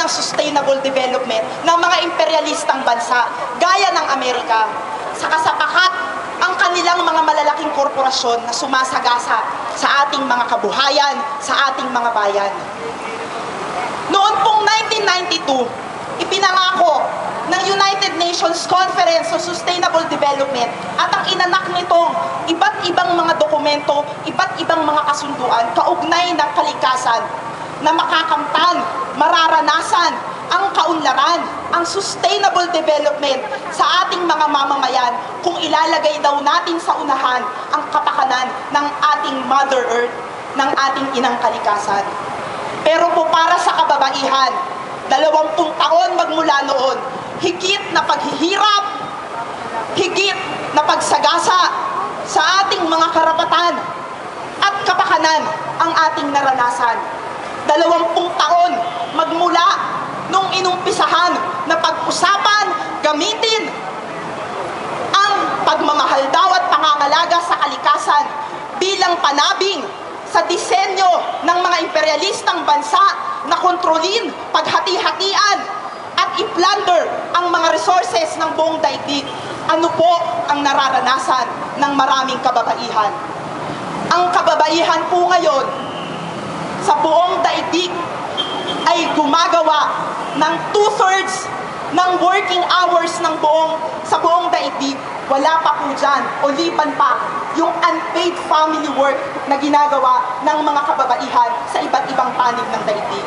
ng sustainable development ng mga imperialistang bansa gaya ng Amerika sa kasapakat ang kanilang mga malalaking korporasyon na sumasagasa sa ating mga kabuhayan, sa ating mga bayan. Noon pong 1992, ipinangako ng United Nations Conference on Sustainable Development at ang inanak nitong iba't ibang mga dokumento, iba't ibang mga kasunduan kaugnay ng kalikasan na makakamtan, mararanasan ang kaunlaran, ang sustainable development sa ating mga mamamayan kung ilalagay daw natin sa unahan ang kapakanan ng ating Mother Earth, ng ating inang kalikasan. Pero po para sa kababaihan, 20 taon magmula noon, higit na paghihirap, higit na pagsagasa sa ating mga karapatan at kapakanan ang ating naranasan. 20 taon magmula nung inumpisahan na pag-usapan, gamitin ang pagmamahal daw at pangangalaga sa kalikasan bilang panabing sa disenyo ng mga imperialistang bansa na kontrolin, paghati-hatian at i-plunder ang mga resources ng buong daigdig. Ano po ang nararanasan ng maraming kababaihan? Ang kababaihan po ngayon sa buong daigdig ay gumagawa ng 2/3 ng working hours ng sa buong daigdig. Wala pa po dyan, o liban pa, yung unpaid family work na ginagawa ng mga kababaihan sa iba't ibang panig ng daigdig.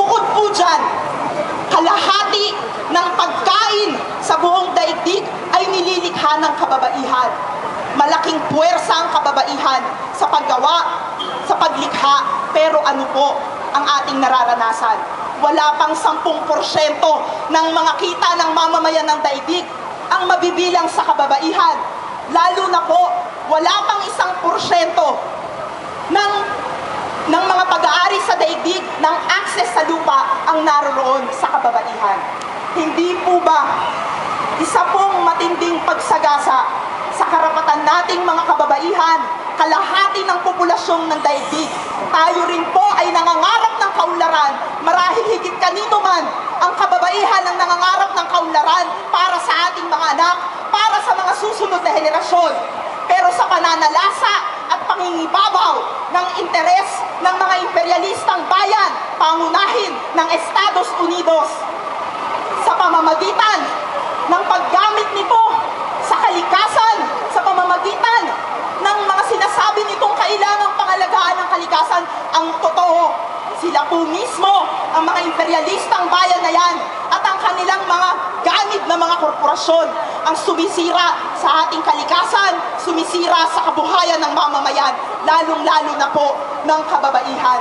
Bukod po dyan, kalahati ng pagkain sa buong daigdig ay nililikha ng kababaihan. Malaking puwersa ang kababaihan sa paggawa, sa paglikha, pero ano po ang ating nararanasan? Wala pang 10% ng mga kita ng mamamayan ng daigdig ang mabibilang sa kababaihan. Lalo na po, wala pang 1% ng mga pag-aari sa daigdig ng access sa lupa ang naroon sa kababaihan. Hindi po ba isa pong matinding pagsagasa sa karapatan nating mga kababaihan, kalahati ng populasyon ng daigdig? Tayo rin po ay nangangarap ng kaunlaran, marahil higit kanino man ang kababaihan ang nangangarap ng kaunlaran para sa ating mga anak, para sa mga susunod na henerasyon. Pero sa pananalasa at pangingibabaw ng interes ng mga imperialistang bayan, pangunahin ng Estados Unidos, sa pamamagitan ng paggamit nito sa kalikasan, sa pamamagitan ng mga sinasabi nitong kailangang pangalagaan ng kalikasan, ang totoo, sila po mismo, ang mga imperialistang bayan na yan, at ang kanilang mga ganid na mga korporasyon, ang sumisira sa ating kalikasan, sumisira sa kabuhayan ng mamamayan, lalong-lalo na po ng kababaihan.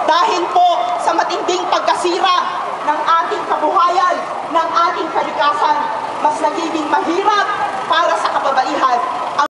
Dahil po sa matinding pagkasira ng ating kabuhayan, ng ating kalikasan, mas nagiging mahirap para sa kababaihan